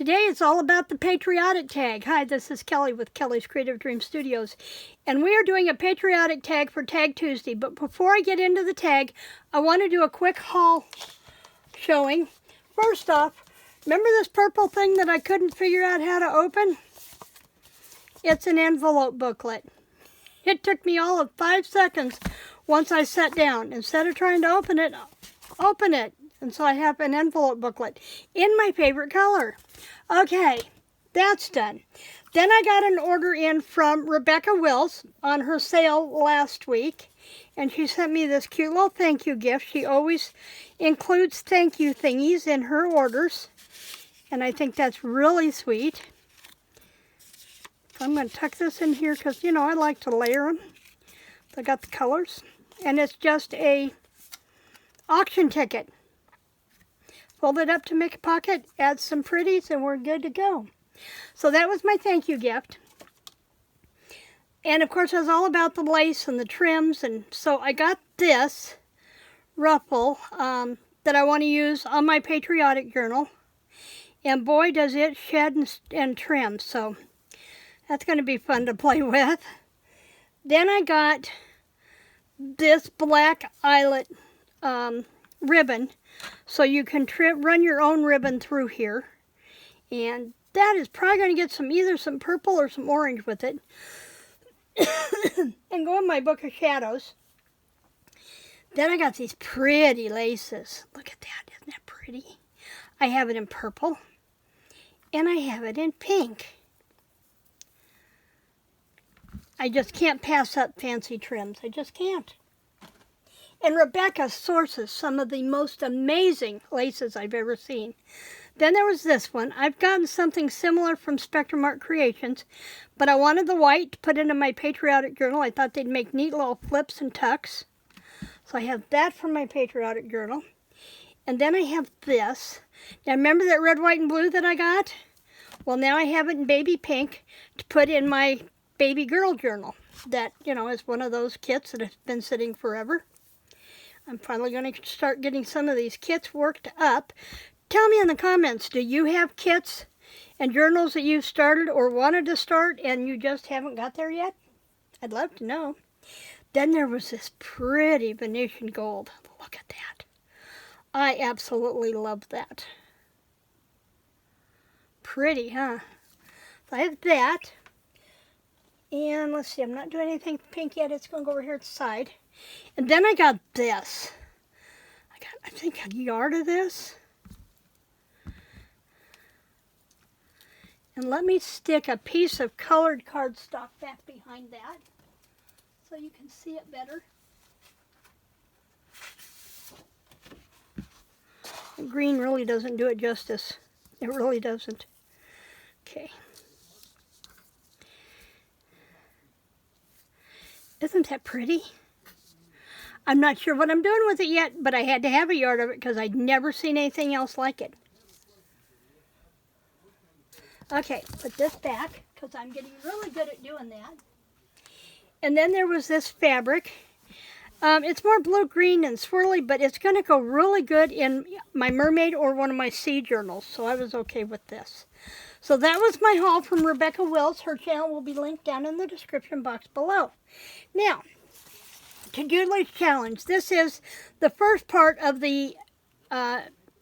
Today it's all about the Patriotic tag. Hi, this is Kelly with Kelly's Creative Dream Studios, and we are doing a Patriotic tag for Tag Tuesday. But before I get into the tag, I want to do a quick haul showing. First off, remember this purple thing that I couldn't figure out how to open? It's an envelope booklet. It took me all of 5 seconds once I sat down. Instead of trying to open it. And so I have an envelope booklet in my favorite color. Okay, that's done. Then I got an order in from Rebekah Wills on her sale last week. And she sent me this cute little thank you gift. She always includes thank you thingies in her orders. And I think that's really sweet. So I'm going to tuck this in here because, you know, I like to layer them. So I got the colors. And it's just a auction ticket. Fold it up to make a pocket, add some pretties, and we're good to go. So that was my thank you gift. And of course, it was all about the lace and the trims. And so I got this ruffle that I want to use on my Patriotic journal. And boy, does it shed and trim. So that's going to be fun to play with. Then I got this black eyelet ribbon. So you can run your own ribbon through here. And that is probably going to get either some purple or some orange with it. And go in my book of shadows. Then I got these pretty laces. Look at that. Isn't that pretty? I have it in purple. And I have it in pink. I just can't pass up fancy trims. I just can't. And Rebekah sources some of the most amazing laces I've ever seen. Then there was this one. I've gotten something similar from Spectrum Art Creations, but I wanted the white to put into my Patriotic journal. I thought they'd make neat little flips and tucks. So I have that from my Patriotic journal. And then I have this. Now remember that red, white, and blue that I got? Well, now I have it in baby pink to put in my baby girl journal. That, you know, is one of those kits that has been sitting forever. I'm finally going to start getting some of these kits worked up. Tell me in the comments, do you have kits and journals that you've started or wanted to start and you just haven't got there yet? I'd love to know. Then there was this pretty Venetian gold. Look at that. I absolutely love that. Pretty, huh? So I have that. And let's see, I'm not doing anything pink yet. It's going to go over here to the side. And then I got this. I think, a yard of this. And let me stick a piece of colored cardstock back behind that so you can see it better. The green really doesn't do it justice. It really doesn't. Okay. Isn't that pretty? I'm not sure what I'm doing with it yet, but I had to have a yard of it because I'd never seen anything else like it. Okay, put this back because I'm getting really good at doing that. And then there was this fabric. It's more blue-green and swirly, but it's going to go really good in my mermaid or one of my sea journals, so I was okay with this. So that was my haul from Rebekah Wills. Her channel will be linked down in the description box below. Now, to Julie's challenge. This is the first part of the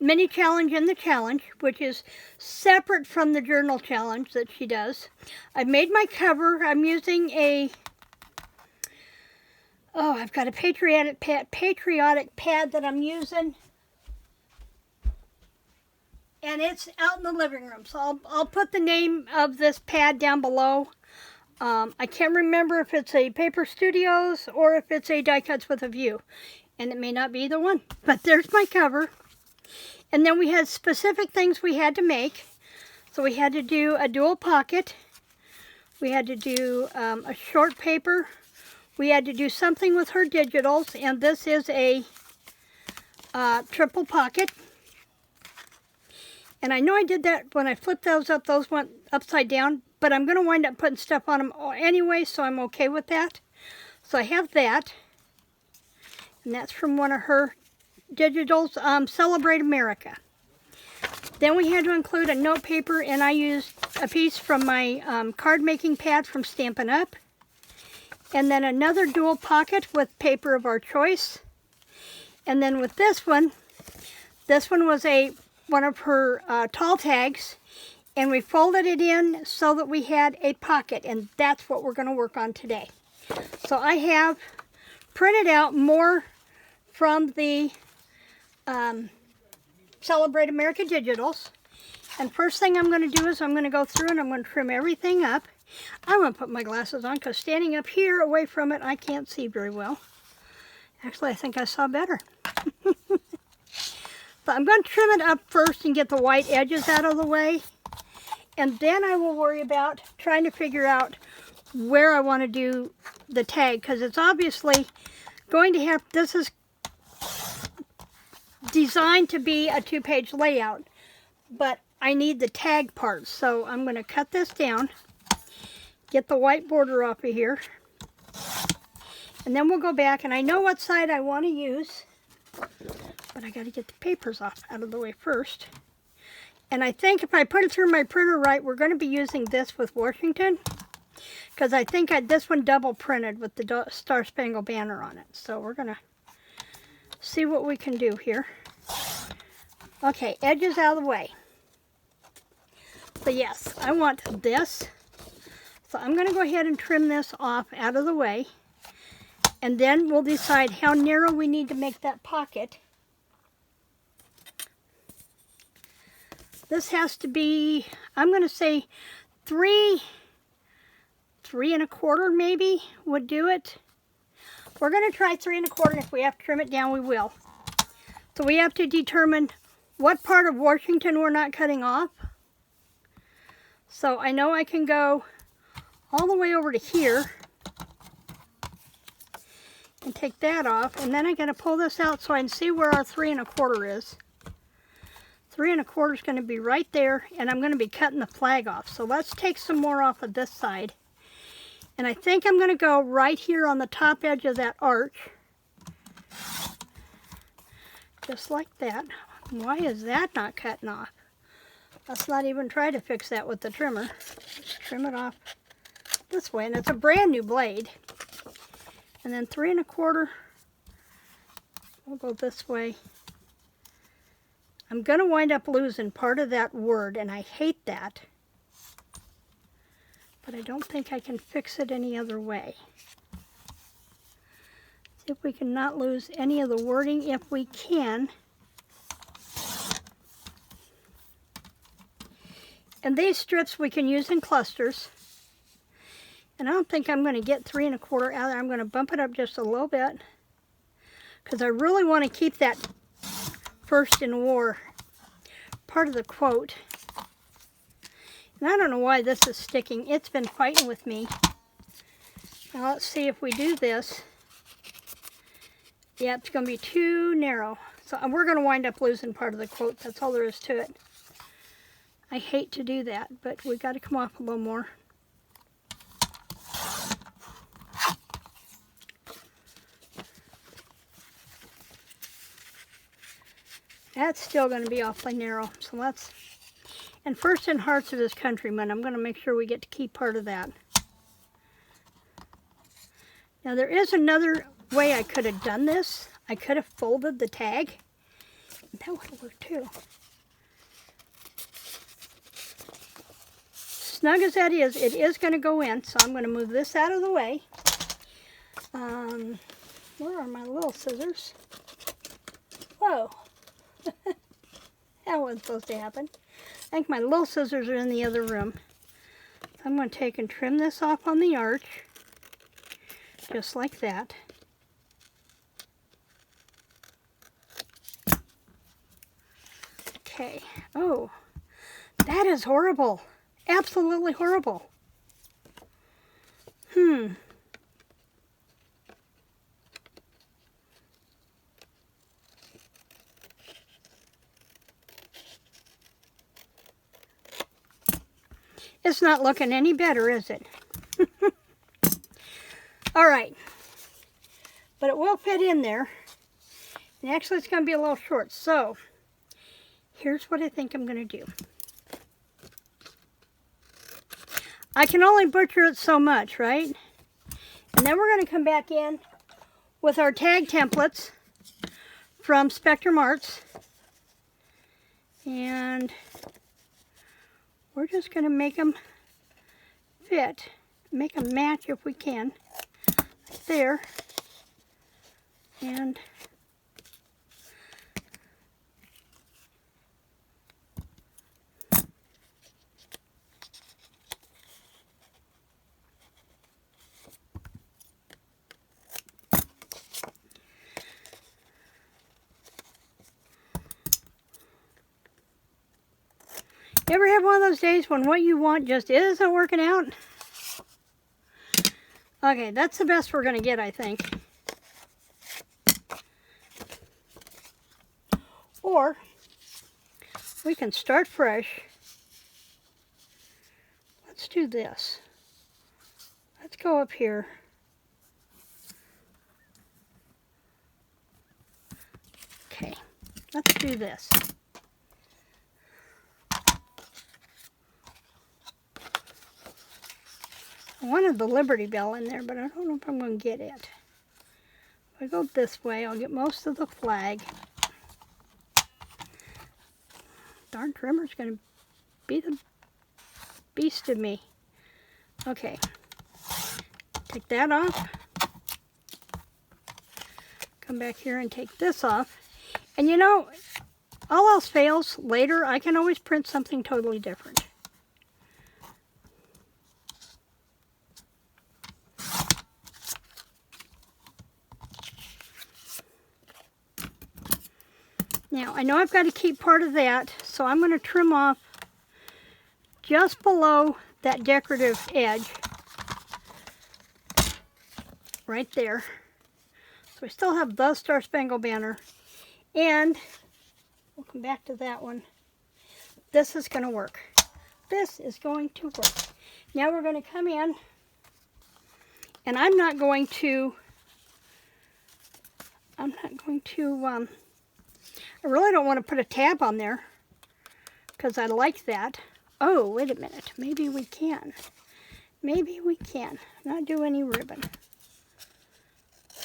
mini challenge in the challenge, which is separate from the journal challenge that she does. I've made my cover. I'm using I've got a Patriotic pad that I'm using. And it's out in the living room. So I'll put the name of this pad down below. I can't remember if it's a Paper Studios or if it's a Die Cuts with a View. And it may not be either one. But there's my cover. And then we had specific things we had to make. So we had to do a dual pocket. We had to do a short paper. We had to do something with her digitals. And this is a triple pocket. And I know I did that when I flipped those up. Those went upside down. But I'm going to wind up putting stuff on them anyway, so I'm okay with that. So I have that. And that's from one of her digitals, Celebrate America. Then we had to include a note paper, and I used a piece from my card making pad from Stampin' Up. And then another dual pocket with paper of our choice. And then with this one was one of her tall tags, and we folded it in so that we had a pocket, and that's what we're going to work on today. So I have printed out more from the Celebrate America Digitals. And first thing I'm going to do is I'm going to go through and I'm going to trim everything up. I'm going to put my glasses on because standing up here away from it, I can't see very well. Actually, I think I saw better. But I'm going to trim it up first and get the white edges out of the way. And then I will worry about trying to figure out where I want to do the tag, because it's obviously going to have, this is designed to be a 2-page layout, but I need the tag parts. So I'm going to cut this down, get the white border off of here, and then we'll go back, and I know what side I want to use, but I got to get the papers out of the way first. And I think if I put it through my printer right, we're going to be using this with Washington, because I think this one double printed with the Star Spangled Banner on it. So we're going to see what we can do here. Okay, edges out of the way. So yes, I want this. So I'm going to go ahead and trim this off out of the way. And then we'll decide how narrow we need to make that pocket. This has to be, I'm going to say 3 3¼ maybe would do it. We're going to try 3¼. If we have to trim it down, we will. So we have to determine what part of Washington we're not cutting off. So I know I can go all the way over to here and take that off, and then I got to pull this out so I can see where our 3¼ is. 3¼ is going to be right there, and I'm going to be cutting the flag off. So let's take some more off of this side. And I think I'm going to go right here on the top edge of that arch. Just like that. Why is that not cutting off? Let's not even try to fix that with the trimmer. Just trim it off this way, and it's a brand new blade. And then 3¼ we'll go this way. I'm going to wind up losing part of that word, and I hate that. But I don't think I can fix it any other way. See if we can not lose any of the wording. If we can. And these strips we can use in clusters. And I don't think I'm going to get 3¼ out there. I'm going to bump it up just a little bit, because I really want to keep that First in War part of the quote. And I don't know why this is sticking. It's been fighting with me. Now let's see if we do this. Yeah, it's going to be too narrow. So we're going to wind up losing part of the quote. That's all there is to it. I hate to do that, but we got to come off a little more. That's still going to be awfully narrow. So let's, and First in Hearts of His Countrymen, I'm going to make sure we get to keep part of that. Now there is another way I could have done this. I could have folded the tag. That would have worked too. Snug as that is, it is going to go in. So I'm going to move this out of the way. Where are my little scissors? Whoa. That wasn't supposed to happen. I think my little scissors are in the other room. I'm going to take and trim this off on the arch. Just like that. Okay. Oh, that is horrible. Absolutely horrible. It's not looking any better, is it? All right. But it will fit in there. And actually, it's going to be a little short. So, here's what I think I'm going to do. I can only butcher it so much, right? And then we're going to come back in with our tag templates from Spectrum Arts. And we're just going to make them fit, make them match if we can. There. And you ever have one of those days when what you want just isn't working out? Okay, that's the best we're going to get, I think. Or we can start fresh. Let's do this. Let's go up here. Okay, let's do this. I wanted the Liberty Bell in there, but I don't know if I'm going to get it. If I go this way, I'll get most of the flag. Darn trimmer's going to be the beast of me. Okay. Take that off. Come back here and take this off. And you know, all else fails, later I can always print something totally different. Now, I know I've got to keep part of that, so I'm going to trim off just below that decorative edge. Right there. So I still have the Star Spangled Banner. And we'll come back to that one. This is going to work. This is going to work. Now we're going to come in, and I really don't want to put a tab on there because I like that. Oh, wait a minute. Maybe we can. Maybe we can. Not do any ribbon.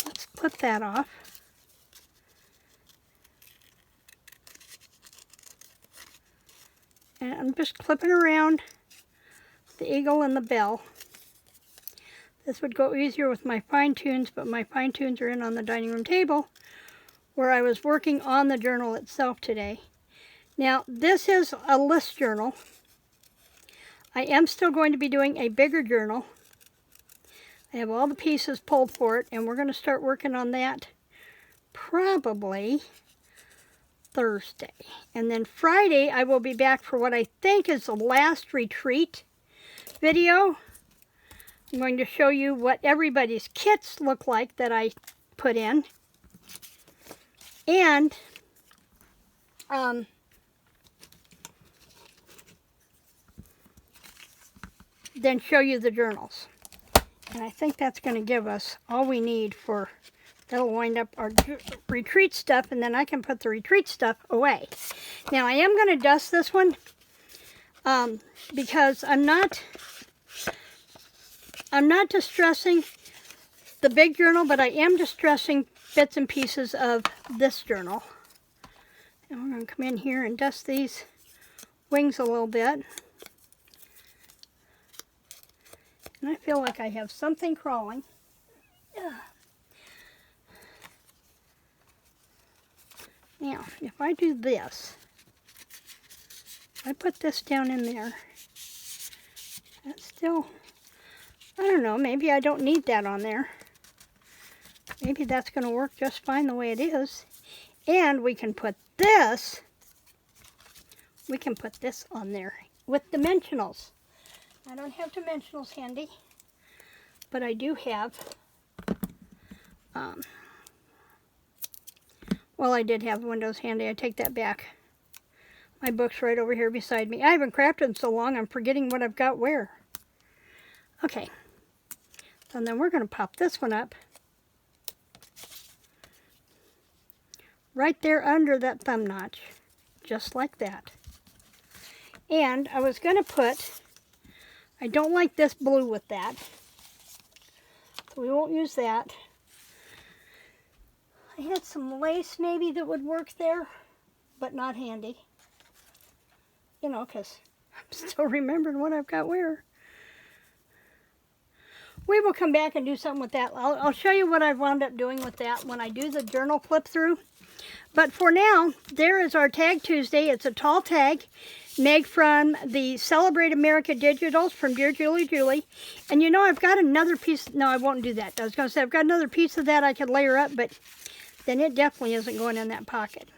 Let's put that off. And I'm just clipping around the eagle and the bell. This would go easier with my fine tunes, but my fine tunes are in on the dining room table where I was working on the journal itself today. Now, this is a list journal. I am still going to be doing a bigger journal. I have all the pieces pulled for it, and we're going to start working on that probably Thursday. And then Friday, I will be back for what I think is the last retreat video. I'm going to show you what everybody's kits look like that I put in. And then show you the journals. And I think that's going to give us all we need for, that'll wind up our retreat stuff, and then I can put the retreat stuff away. Now I am going to dust this one because I'm not distressing the big journal, but I am distressing bits and pieces of this journal. And we're going to come in here and dust these wings a little bit. And I feel like I have something crawling. Now, if I do this, if I put this down in there, that's still, I don't know, maybe I don't need that on there. Maybe that's going to work just fine the way it is. And we can put this on there with dimensionals. I don't have dimensionals handy, but I do have, well, I did have windows handy. I take that back. My book's right over here beside me. I haven't crafted in so long, I'm forgetting what I've got where. Okay, so then we're going to pop this one up right there under that thumb notch. just like that. And I was going to put, I don't like this blue with that, so we won't use that. I had some lace maybe that would work there, but not handy. You know, because I'm still remembering what I've got where. We will come back and do something with that. I'll show you what I've wound up doing with that when I do the journal flip through. But for now, there is our Tag Tuesday. It's a tall tag made from the Celebrate America Digitals from Dear Julie Julie. And you know, I've got another piece. No, I won't do that. I was going to say I've got another piece of that I could layer up, but then it definitely isn't going in that pocket.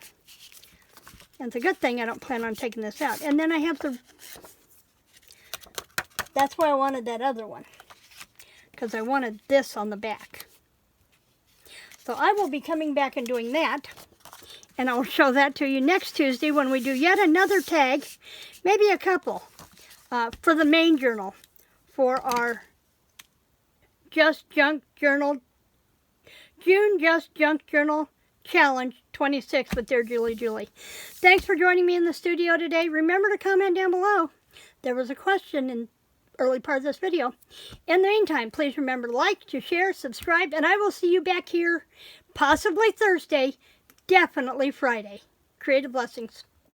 And it's a good thing I don't plan on taking this out. And then I have the, that's why I wanted that other one, because I wanted this on the back. So I will be coming back and doing that. And I'll show that to you next Tuesday when we do yet another tag, maybe a couple, for the main journal, for our Just Junk Journal, June Just Junk Journal Challenge 26 with Dear Julie Julie. Thanks for joining me in the studio today. Remember to comment down below. There was a question in the early part of this video. In the meantime, please remember to like, to share, subscribe, and I will see you back here possibly Thursday, definitely Friday. Creative blessings.